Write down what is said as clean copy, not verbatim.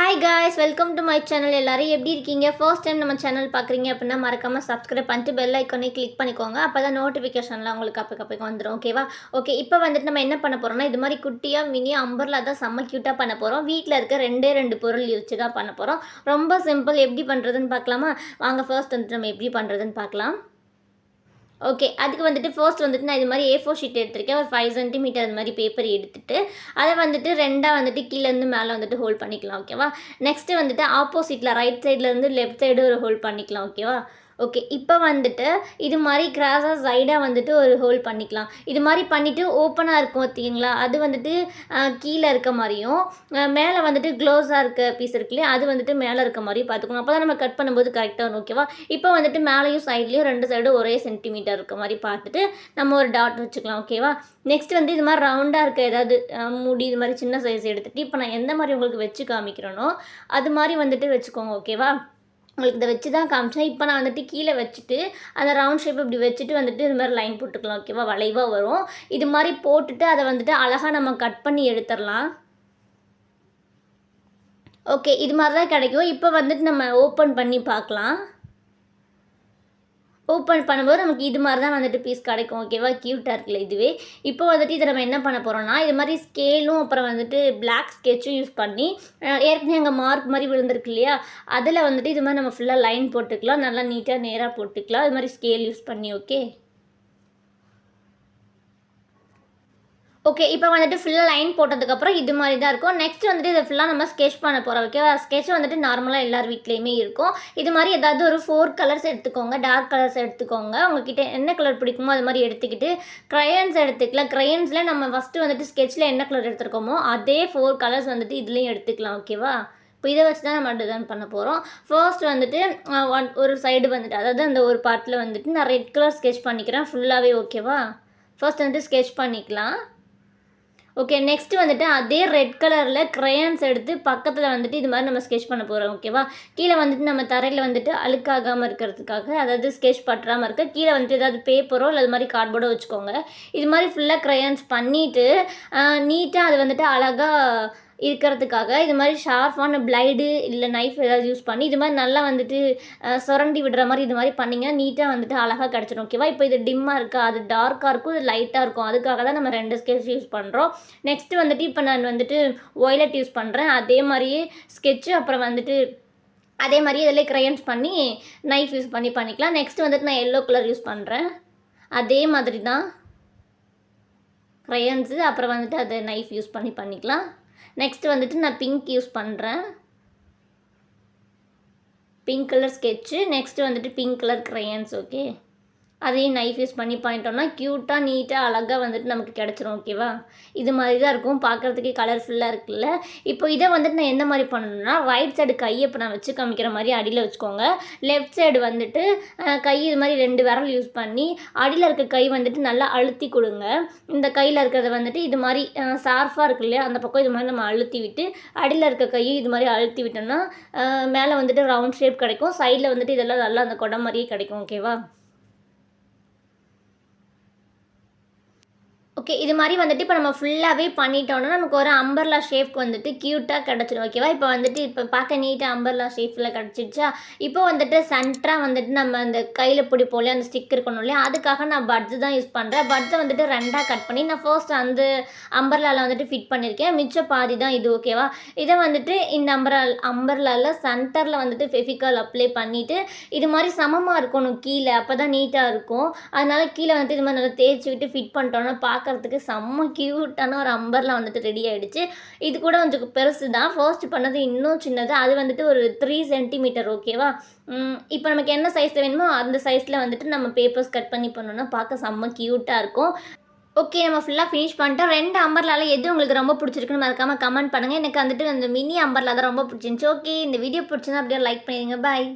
Hi guys, welcome to my channel. எல்லாரும் எப்படி இருக்கீங்க? ஃபர்ஸ்ட் டைம் நம்ம சேனல் பார்க்குறீங்க அப்படின்னா மறக்காமல் சப்ஸ்கிரைப் பண்ணிட்டு பெல் ஐக்கானே கிளிக் பண்ணிக்கோங்க. அப்போ தான் நோட்டிஃபிகேஷன்லாம் உங்களுக்கு அப்போ வந்துடும். ஓகேவா? ஓகே, இப்போ வந்துட்டு நம்ம என்ன பண்ண போகிறோம்னா, இது மாதிரி குட்டியாக மினி அம்பர்லா தான் செம்ம க்யூட்டாக பண்ண போகிறோம். வீட்டில் இருக்க ரெண்டு பொருள் வச்சு தான் பண்ண போகிறோம். ரொம்ப சிம்பிள். எப்படி பண்ணுறதுன்னு பார்க்கலாமா? வாங்க ஃபர்ஸ்ட் வந்துட்டு நம்ம எப்படி பண்ணுறதுன்னு பார்க்கலாம். ஓகே, அதுக்கு வந்துட்டு ஃபர்ஸ்ட் வந்துட்டு நான் இது மாதிரி A4 ஷீட் எடுத்திருக்கேன். ஒரு 5 சென்டிமீட்டர் அது மாதிரி பேப்பர் எடுத்துகிட்டு அதை வந்துட்டு ரெண்டாக வந்துட்டு கீழேருந்து மேலே வந்துட்டு ஹோல்ட் பண்ணிக்கலாம். ஓகேவா? நெக்ஸ்ட்டு வந்துட்டு ஆப்போசிட்டில் ரைட் சைட்லேருந்து லெஃப்ட் சைடு ஒரு ஹோல்ட் பண்ணிக்கலாம். ஓகேவா? ஓகே, இப்போ வந்துட்டு இது மாதிரி கிராஸாக சைடாக வந்துட்டு ஒரு ஹோல் பண்ணிக்கலாம். இது மாதிரி பண்ணிவிட்டு ஓப்பனாக இருக்கும் பார்த்தீங்களா, அது வந்துட்டு கீழே இருக்க மாதிரியும் மேலே வந்துட்டு க்ளோஸாக இருக்க பீஸ் இருக்குல்லையே அது வந்துட்டு மேலே இருக்க மாதிரியும் பார்த்துக்கணும். அப்போ தான் நம்ம கட் பண்ணும்போது கரெக்டாக வரும். ஓகேவா? இப்போ வந்துட்டு மேலேயும் சைட்லேயும் ரெண்டு சைடும் ஒரே சென்டிமீட்டர் இருக்க மாதிரி பார்த்துட்டு நம்ம ஒரு டாட் வச்சுக்கலாம். ஓகேவா? நெக்ஸ்ட் வந்து இது மாதிரி ரவுண்டாக இருக்க ஏதாவது முடி இது மாதிரி சின்ன சைஸ் எடுத்துகிட்டு இப்போ நான் எந்த மாதிரி உங்களுக்கு வச்சு காமிக்கிறேனோ அது மாதிரி வந்துட்டு வச்சுக்கோங்க. ஓகேவா? உங்களுக்கு இதை வச்சு தான் காமிச்சேன். இப்போ நான் வந்துட்டு கீழே வச்சுட்டு அந்த ரவுண்ட் ஷேப் இப்படி வச்சுட்டு வந்துட்டு இது மாதிரி லைன் போட்டுக்கலாம். ஓகேவா? வளைவாக வரும். இது மாதிரி போட்டுட்டு அதை வந்துட்டு அழகாக நம்ம கட் பண்ணி எடுத்துடலாம். ஓகே, இது மாதிரி தான் கிடைக்கும். இப்போ வந்துட்டு நம்ம ஓப்பன் பண்ணி பார்க்கலாம். ஓப்பன் பண்ணும்போது நமக்கு இது மாதிரி தான் வந்துட்டு பீஸ் கிடைக்கும். ஓகேவா? க்யூட்டாக இருக்குல்ல இதுவே. இப்போ வந்துட்டு இதை நம்ம என்ன பண்ண போகிறோம்னா, இது மாதிரி ஸ்கேலும் அப்புறம் வந்துட்டு பிளாக் ஸ்கெட்சும் யூஸ் பண்ணி ஏற்கனவே அங்கே மார்க் மாதிரி விழுந்திருக்கு இல்லையா, அதில் வந்துட்டு இது மாதிரி நம்ம ஃபுல்லாக லைன் போட்டுக்கலாம். நல்லா நீட்டாக நேராக போட்டுக்கலாம். இது மாதிரி ஸ்கேல் யூஸ் பண்ணி. ஓகே ஓகே, இப்போ வந்துட்டு ஃபுல்லாக லைன் போட்டதுக்கப்புறம் இது மாதிரி தான் இருக்கும். நெக்ஸ்ட் வந்துட்டு இதை ஃபுல்லாக நம்ம ஸ்கெட்ச் பண்ண போகிறோம். ஓகேவா? ஸ்கெட்ச் வந்துட்டு நார்மலாக எல்லார் வீட்லேயுமே இருக்கும். இது மாதிரி ஏதாவது ஒரு 4 கலர்ஸ் எடுத்துக்கோங்க. டார்க் கலர்ஸ் எடுத்துக்கோங்க. உங்ககிட்ட என்ன கலர் பிடிக்குமோ அது மாதிரி எடுத்துக்கிட்டு க்ரையன்ஸ் எடுத்துக்கலாம். க்ரையன்ஸில் நம்ம ஃபஸ்ட்டு வந்துட்டு ஸ்கெட்சில் என்ன கலர் எடுத்துருக்கோமோ அதே 4 கலர்ஸ் வந்துட்டு இதுலேயும் எடுத்துக்கலாம். ஓகேவா? இப்போ இதை வச்சு தான் நம்ம டிசைன் பண்ண போகிறோம். ஃபர்ஸ்ட் வந்துட்டு ஒரு சைடு வந்துட்டு அதாவது அந்த ஒரு பார்ட்டில் வந்துட்டு நான் ரெட் கலர் ஸ்கெட்ச் பண்ணிக்கிறேன் ஃபுல்லாகவே. ஓகேவா? ஃபர்ஸ்ட் வந்துட்டு ஸ்கெட்ச் பண்ணிக்கலாம். ஓகே, நெக்ஸ்ட் வந்துட்டு அதே ரெட் கலரில் க்ரையான்ஸ் எடுத்து பக்கத்தில் வந்துட்டு இது மாதிரி நம்ம ஸ்கெட்ச் பண்ண போகிறோம். ஓகேவா? கீழே வந்துட்டு நம்ம தரையில் வந்துட்டு அழுக்காகாமல் இருக்கிறதுக்காக, அதாவது ஸ்கெட்ச் பற்றாமல் இருக்க கீழே வந்துட்டு ஏதாவது பேப்பரோ இல்லை அது மாதிரி கார்ட்போர்டோ வச்சுக்கோங்க. இது மாதிரி ஃபுல்லாக க்ரையான்ஸ் பண்ணிவிட்டு நீட்டாக அது வந்துட்டு அழகாக இருக்கிறதுக்காக இது மாதிரி ஷார்ப்பான பிளைடு இல்லை நைஃப் ஏதாவது யூஸ் பண்ணி இது மாதிரி நல்லா வந்துட்டு சுரண்டி விடுற மாதிரி இது மாதிரி பண்ணிங்கன்னா நீட்டாக வந்துட்டு அழகாக கிடச்சிடும். ஓகேவா? இப்போ இது டிம்மாக இருக்கா, அது டார்க்காக இருக்கும், இது லைட்டாக இருக்கும். அதுக்காக தான் நம்ம 2 ஸ்கெட்ச் யூஸ் பண்ணுறோம். நெக்ஸ்ட்டு வந்துட்டு இப்போ நான் வந்துட்டு ஒய்லட் யூஸ் பண்ணுறேன். அதே மாதிரியே ஸ்கெட்சு அப்புறம் வந்துட்டு அதே மாதிரியே இதில் க்ரையன்ஸ் பண்ணி நைஃப் யூஸ் பண்ணி பண்ணிக்கலாம். நெக்ஸ்ட் வந்துட்டு நான் எல்லோ கலர் யூஸ் பண்ணுறேன். அதே மாதிரி தான் க்ரையன்ஸு அப்புறம் வந்துட்டு அதை நைஃப் யூஸ் பண்ணி பண்ணிக்கலாம். நெக்ஸ்ட் வந்துட்டு நான் பிங்க் யூஸ் பண்ணுறேன். Pink colour sketch. நெக்ஸ்ட்டு வந்துட்டு பிங்க் கலர் க்ரையன்ஸ். ஓகே, அதையும் நைஃப் யூஸ் பண்ணி பண்ணிட்டோம்னா க்யூட்டாக நீட்டாக அழகாக வந்துட்டு நமக்கு கிடச்சிரும். ஓகேவா? இது மாதிரி தான் இருக்கும். பார்க்குறதுக்கே கலர்ஃபுல்லாக இருக்குல்ல. இப்போ இதை வந்துட்டு நான் எந்த மாதிரி பண்ணணும்னா, ரைட் சைடு கையை இப்போ நான் வச்சு காமிக்கிற மாதிரி அடியில் வச்சுக்கோங்க. லெஃப்ட் சைடு வந்துட்டு கை இது மாதிரி 2 விரல் யூஸ் பண்ணி அடியில் இருக்க கை வந்துட்டு நல்லா அழுத்தி கொடுங்க. இந்த கையில் இருக்கிறத வந்துட்டு இது மாதிரி ஷார்ப்பாக இருக்கு இல்லையா, அந்த பக்கம் இது மாதிரி நம்ம அழுத்தி விட்டு அடியில் இருக்க கையை இது மாதிரி அழுத்தி விட்டோம்னா மேலே வந்துட்டு ரவுண்ட் ஷேப் கிடைக்கும். சைடில் வந்துட்டு இதெல்லாம் நல்லா அந்த குடம் மாதிரியே கிடைக்கும். ஓகேவா? ஓகே, இது மாதிரி வந்துட்டு இப்போ நம்ம ஃபுல்லாகவே பண்ணிட்டோம்னா நமக்கு ஒரு அம்பர்லா ஷேப்க்கு வந்துட்டு க்யூட்டாக கிடச்சிடும். ஓகேவா? இப்போ வந்துட்டு இப்போ பார்க்க நீட்டாக அம்பர்லா ஷேப்பில் கிடச்சிடுச்சா. இப்போ வந்துட்டு சென்டராக வந்துட்டு நம்ம அந்த கையில் பிடிப்போம் இல்லையா, அந்த ஸ்டிக் இருக்கணும் இல்லையா, அதுக்காக நான் பட்ஸு தான் யூஸ் பண்ணுறேன். பட்ஸை வந்துட்டு 2ஆக கட் பண்ணி நான் ஃபர்ஸ்ட் அந்த அம்பர்லாவில் வந்துட்டு ஃபிட் பண்ணியிருக்கேன். மிச்சம் பாதி தான் இது. ஓகேவா? இதை வந்துட்டு இந்த அம்பர்லாவில் சென்டரில் வந்துட்டு ஃபெவிகால் அப்ளை பண்ணிவிட்டு இது மாதிரி சமமாக இருக்கணும் கீழே, அப்போ தான் நீட்டாக இருக்கும். அதனால் கீழே வந்துட்டு இது மாதிரி நல்லா தேய்ச்சி விட்டு ஃபிட் பண்ணிட்டோன்னா பார்க்குறதுக்கு செம்ம க்யூட்டான ஒரு அம்பர்லாம் வந்துட்டு ரெடி ஆகிடுச்சு. இது கூட கொஞ்சம் பெருசு தான். ஃபர்ஸ்ட் பண்ணது இன்னும் சின்னது. அது வந்துட்டு ஒரு 3 சென்டிமீட்டர். ஓகேவா? இப்போ நமக்கு என்ன சைஸில் வேணுமோ அந்த சைஸில் வந்துட்டு நம்ம பேப்பர்ஸ் கட் பண்ணி பண்ணோன்னா பார்க்க செம்ம க்யூட்டாக இருக்கும். ஓகே, நம்ம ஃபுல்லாக ஃபினிஷ் பண்ணிட்டோம். 2 அம்பர்லால எது உங்களுக்கு ரொம்ப பிடிச்சிருக்குன்னு மறக்காமல் கமெண்ட் பண்ணுங்கள். எனக்கு வந்துட்டு அந்த மினி அம்பர்லா தான் ரொம்ப பிடிச்சிருந்துச்சி. ஓகே, இந்த வீடியோ பிடிச்சிருந்தா அப்படியே லைக் பண்ணிடுங்க. பாய்.